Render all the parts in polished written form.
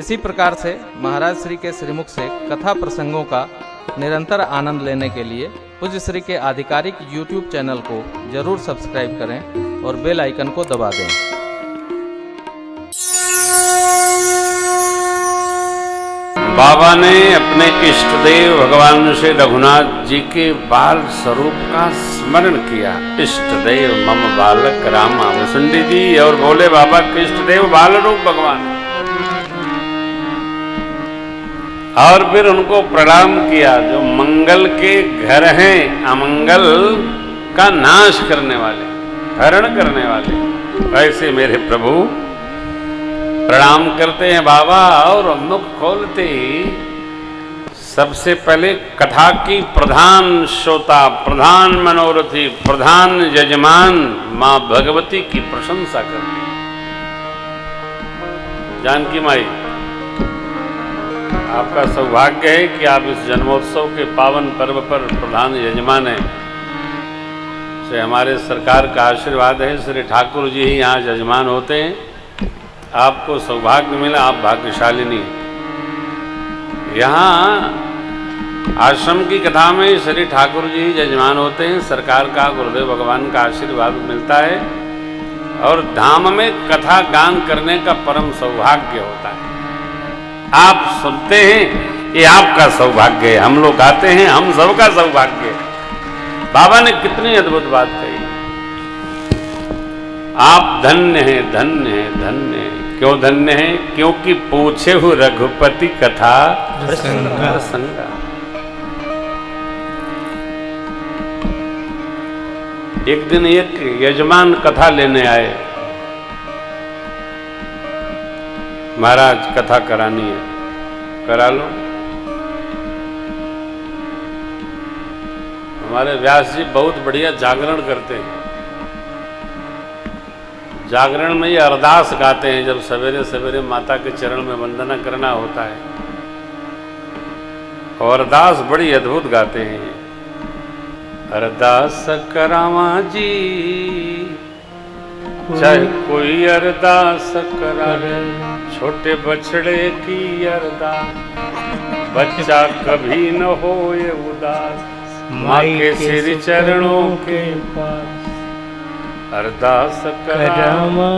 इसी प्रकार से महाराज श्री के श्रीमुख से कथा प्रसंगों का निरंतर आनंद लेने के लिए पूज्य श्री के आधिकारिक YouTube चैनल को जरूर सब्सक्राइब करें और बेल आइकन को दबा दें। बाबा ने अपने इष्ट देव भगवान श्री रघुनाथ जी के बाल स्वरूप का स्मरण किया। इष्ट देव मम बालक राम मुसुंडी जी, और बोले बाबा के इष्ट देव बाल रूप भगवान, और फिर उनको प्रणाम किया। जो मंगल के घर हैं, अमंगल का नाश करने वाले, हरण करने वाले, ऐसे मेरे प्रभु प्रणाम करते हैं बाबा। और मुख खोलते ही सबसे पहले कथा की प्रधान श्रोता, प्रधान मनोरथी, प्रधान यजमान मां भगवती की प्रशंसा करते। जानकी माई, आपका सौभाग्य है कि आप इस जन्मोत्सव के पावन पर्व पर प्रधान यजमान हैं। से हमारे सरकार का आशीर्वाद है, श्री ठाकुर जी ही यहाँ यजमान होते हैं। आपको सौभाग्य मिला, आप भाग्यशालिनी। यहाँ आश्रम की कथा में श्री ठाकुर जी ही यजमान होते हैं। सरकार का, गुरुदेव भगवान का आशीर्वाद मिलता है, और धाम में कथा गान करने का परम सौभाग्य होता है। आप सुनते हैं, ये आपका सौभाग्य है। हम लोग गाते हैं, हम सबका सौभाग्य है। बाबा ने कितनी अद्भुत बात कही। आप धन्य हैं, धन्य हैं, धन्य हैं। क्यों धन्य हैं? क्योंकि पूछे हो रघुपति कथा प्रसंगा। एक दिन एक यजमान कथा लेने आए। महाराज कथा करानी है, करा लो। हमारे व्यास जी बहुत बढ़िया जागरण करते हैं। जागरण में ये अरदास गाते हैं, जब सवेरे सवेरे माता के चरण में वंदना करना होता है, और अरदास बड़ी अद्भुत गाते हैं। अरदास करावा जी, चाहे कोई अरदास करा, छोटे बछड़े की अरदास, बच्चा कभी न होए उदास, माँ के सिर चरणों के पास। अरदास करावा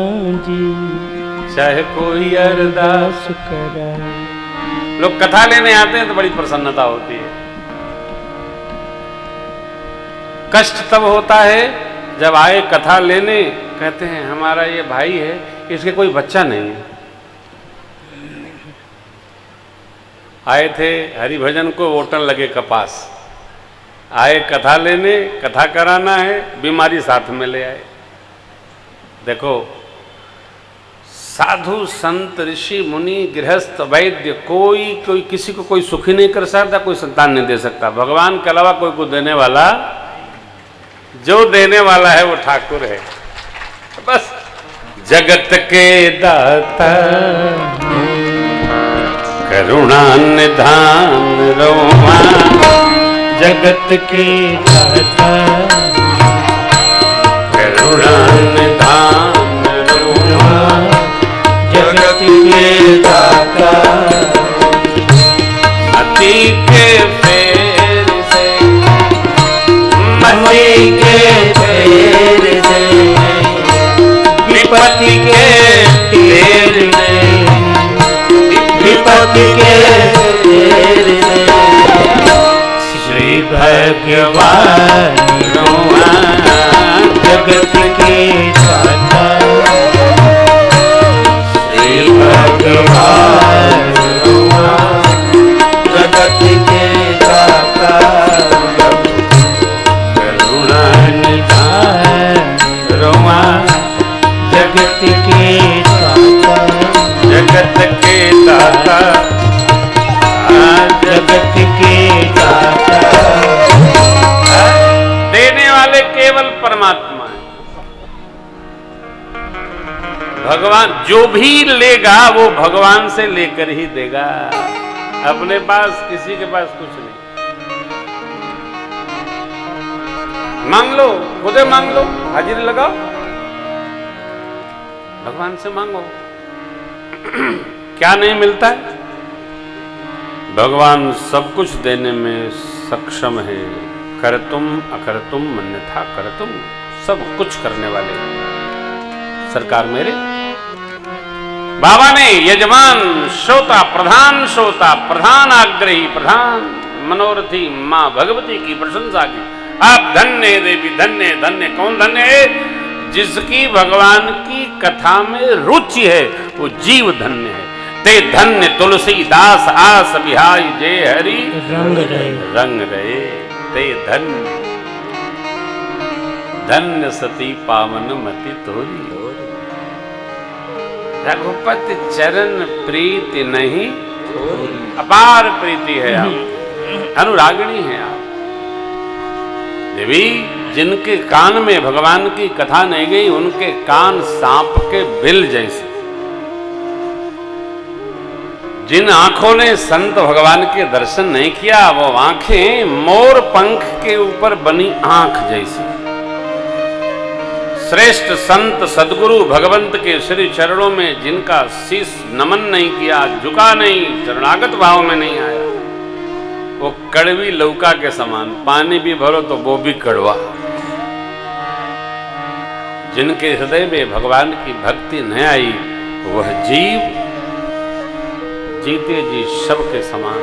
जी, चाहे कोई अरदास करा। लोग कथा लेने आते हैं तो बड़ी प्रसन्नता होती है। कष्ट तब होता है जब आए कथा लेने, कहते हैं हमारा ये भाई है, इसके कोई बच्चा नहीं है। आए थे हरिभजन को, वोटन लगे कपास। आए कथा लेने, कथा कराना है, बीमारी साथ में ले आए। देखो, साधु संत ऋषि मुनि गृहस्थ वैद्य, कोई किसी को कोई सुखी नहीं कर सकता, कोई संतान नहीं दे सकता। भगवान के अलावा कोई को देने वाला, जो देने वाला है वो ठाकुर है। बस जगत के दाता करुणा निधान रोमा, जगत के दाता करुणा निधान रोमा, जगत के दाता। अति के फेर से, मति के फेर से, विपत्ति के फेर से, विपत्ति के फेर से, श्री भगवान जगत के दाता, श्री भगवान जगत के दाता, करुणा निधान रोमा, जगत के दाता, जगत के दाता, जगत के दाता। देने वाले केवल परमात्मा है। भगवान जो भी लेगा वो भगवान से लेकर ही देगा। अपने पास, किसी के पास कुछ नहीं। मांग लो, खुदे मांग लो, हाजिरी लगाओ, भगवान से मांगो। क्या नहीं मिलता है? भगवान सब कुछ देने में सक्षम है। करतुम अकरतुम मन्यथा करतुम, सब कुछ करने वाले सरकार मेरे। बाबा ने यजमान, श्रोता, प्रधान आग्रही, प्रधान मनोरथी मां भगवती की प्रशंसा की। आप धन्य है देवी, धन्य धन्य। कौन धन्य है? जिसकी भगवान की कथा में रुचि है, वो जीव धन्य है। ते धन्य तुलसीदास आस बिहाई जय हरि रंग रहे। ते धन्य धन्य सती पावन मति तोरी। रघुपति चरण प्रीति नहीं, अपार प्रीति है आप, अनुरागिणी है आप देवी। जिनके कान में भगवान की कथा नहीं गई, उनके कान सांप के बिल जैसे। जिन आंखों ने संत भगवान के दर्शन नहीं किया, वो आंखें मोर पंख के ऊपर बनी आंख जैसी। श्रेष्ठ संत सदगुरु भगवंत के श्री चरणों में जिनका शीश नमन नहीं किया, झुका नहीं, शरणागत भाव में नहीं आया, वो कड़वी लौका के समान। पानी भी भरो तो वो भी कड़वा। जिनके हृदय में भगवान की भक्ति न आई, वह जीव जीते जी शव के समान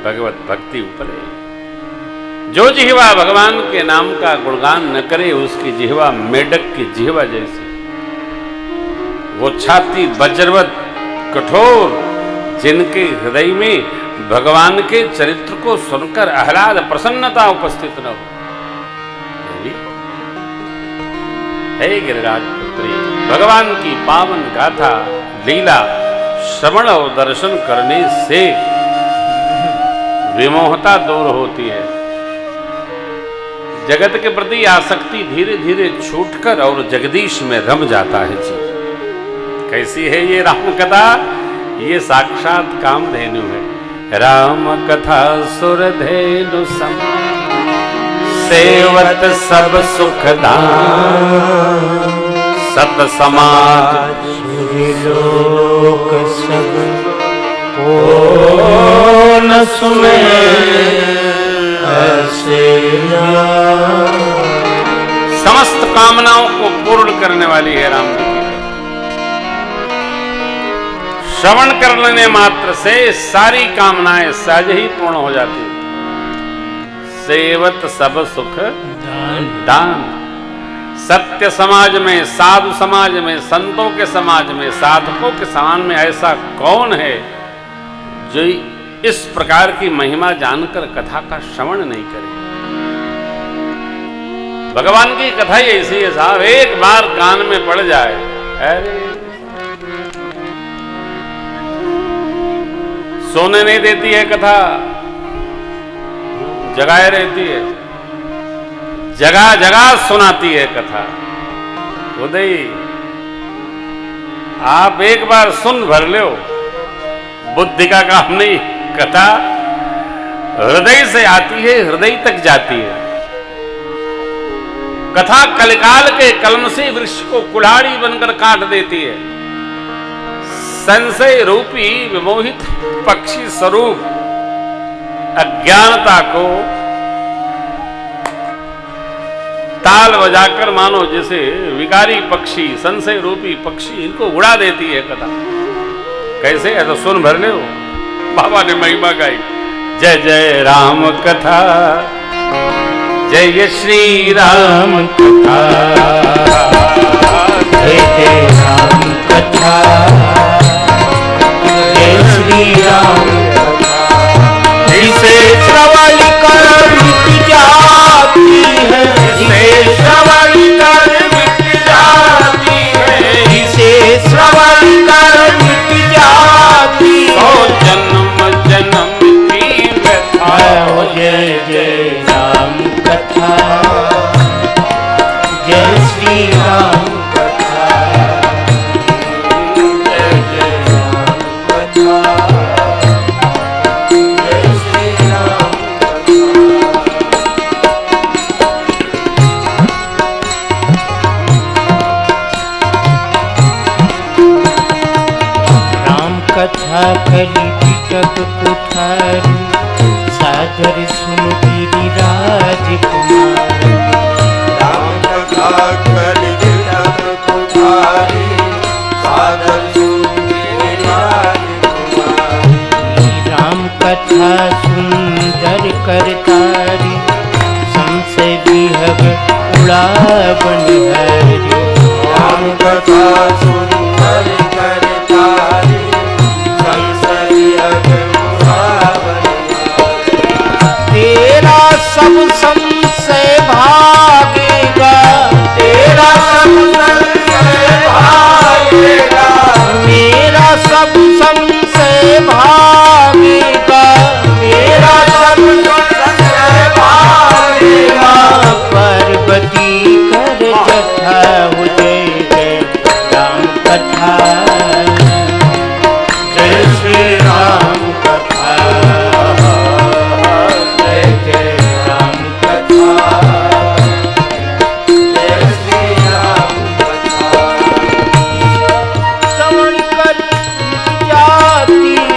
भगवत भक्ति उपरे। जो जिह्वा भगवान के नाम का गुणगान न करे, उसकी जिह्वा मेढक की जिह्वा जैसी। वो छाती वज्रवत कठोर, जिनके हृदय में भगवान के चरित्र को सुनकर आह्लाद प्रसन्नता उपस्थित न हो। हे गिरिराज पुत्री, भगवान की पावन गाथा लीला श्रवण और दर्शन करने से विमोहता दूर होती है। जगत के प्रति आसक्ति धीरे धीरे छूटकर और जगदीश में रम जाता है जी। कैसी है ये राम कथा? ये साक्षात कामधेनु है। राम कथा सुरधेनु सम, सेवत सब सुखदान। सत समाज लोक सब, को न सुने ऐसे। समस्त कामनाओं को पूर्ण करने वाली है राम जी की। श्रवण कर लेने मात्र से सारी कामनाएं सहज ही पूर्ण हो जाती है। सेवत सब सुख दान। सत्य समाज में, साधु समाज में, संतों के समाज में, साधकों के समाज में ऐसा कौन है जो इस प्रकार की महिमा जानकर कथा का श्रवण नहीं करे? भगवान की कथा ही ऐसी है साहब, एक बार कान में पड़ जाए, अरे सोने नहीं देती है कथा, जगाए रहती है, जगह जगह सुनाती है कथा। उदय आप एक बार सुन भर लो, बुद्धि का काम नहीं। कथा हृदय से आती है, हृदय तक जाती है। कथा कलिकाल के कलमसी वृक्ष को कुल्हाड़ी बनकर काट देती है। संशय रूपी विमोहित पक्षी स्वरूप अज्ञानता को ताल बजाकर मानो जैसे विकारी पक्षी, संशय रूपी पक्षी, इनको उड़ा देती है कथा। कैसे है तो सुन भर ले। बाबा ने महिमा गाई, जय जय राम कथा, जय श्री राम कथा, जय जय राम कथा, जय श्री राम कथा। जिसे श्रवण कर मिट जाती है, जिसे श्रवण कर मिट जाती है, जिसे श्रवण कर मिट जाती है, ओ जन्म जन्म की व्यथा। जय जय राम कथा, जय श्री राम कथा, जय जय राम कथा, जय श्री राम कथा। राम कली बिटक कुठारी, सादर सुन गिरिराज कुमार। राम कथा कलि बिटक कुठारी, सादर सुन गिरिराज कुमारी। राम कथा सुंदर करतारी, संशय विहग उड़ावन हरि। राम कथा सुंदर करतारी, संशय विहग उड़ावन हरि। तेरा सब संशय भागेगा, तेरा सब संशय भागेगा, मेरा सब संशय भागेगा, मेरा सब संशय भागेगा। पार्वती कर जथा हो जय जय राम कथा, जय श्री राम कथा, जय जय राम कथा, जय श्री राम कथा। श्रवण कर जाती है,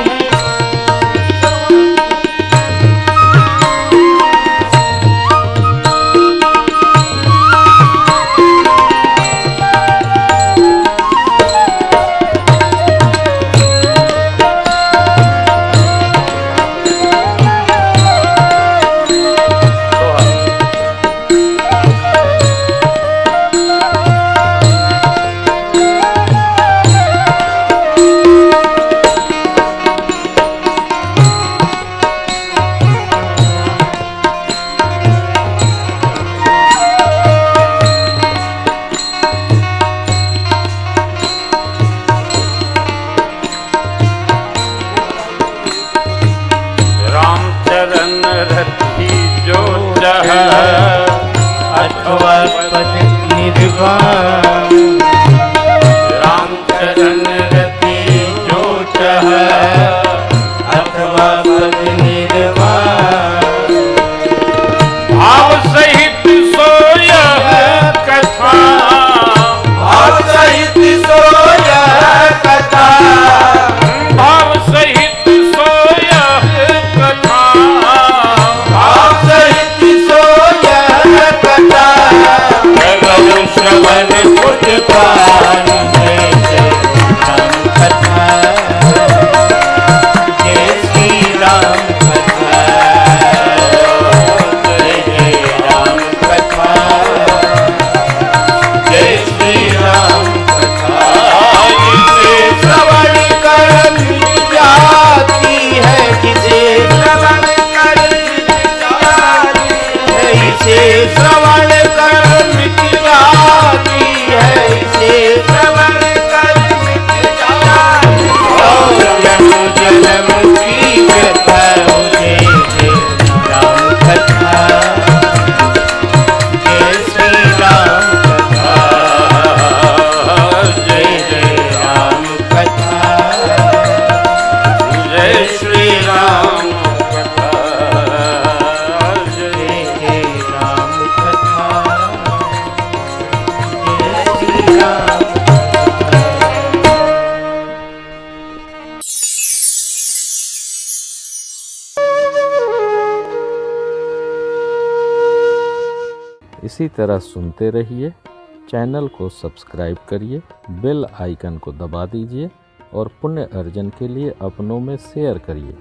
रामचरण रति जो जह, अथवा पद निर्वाण। रामचरण रति जो जह, अथवा पद निर्वाण। भाव सहित सोय कथा, भाव सहित सोय कथा, भाव सहित सोय कथा, भाव सहित सोय कथा। करो श्रवण कुट पान, जय जय राम कथा, जय श्री राम कथा, जय जय राम कथा, जय श्री राम कथा। जिसे श्रवण कर मिट जाती है, जिसे श्रवण कर जाती है, इसे श्रवण कर मिट जाती है, इसे श्रवण कर मिट जाती है। जन्म जन्म की व्यथा हो जय जय राम कथा, जय श्री राम कथा, जय जय राम कथा, जय श्री राम कथा, जय जय राम कथा, जय श्री राम कथा। इसी तरह सुनते रहिए। चैनल को सब्सक्राइब करिए, बेल आइकन को दबा दीजिए और पुण्य अर्जन के लिए अपनों में शेयर करिए।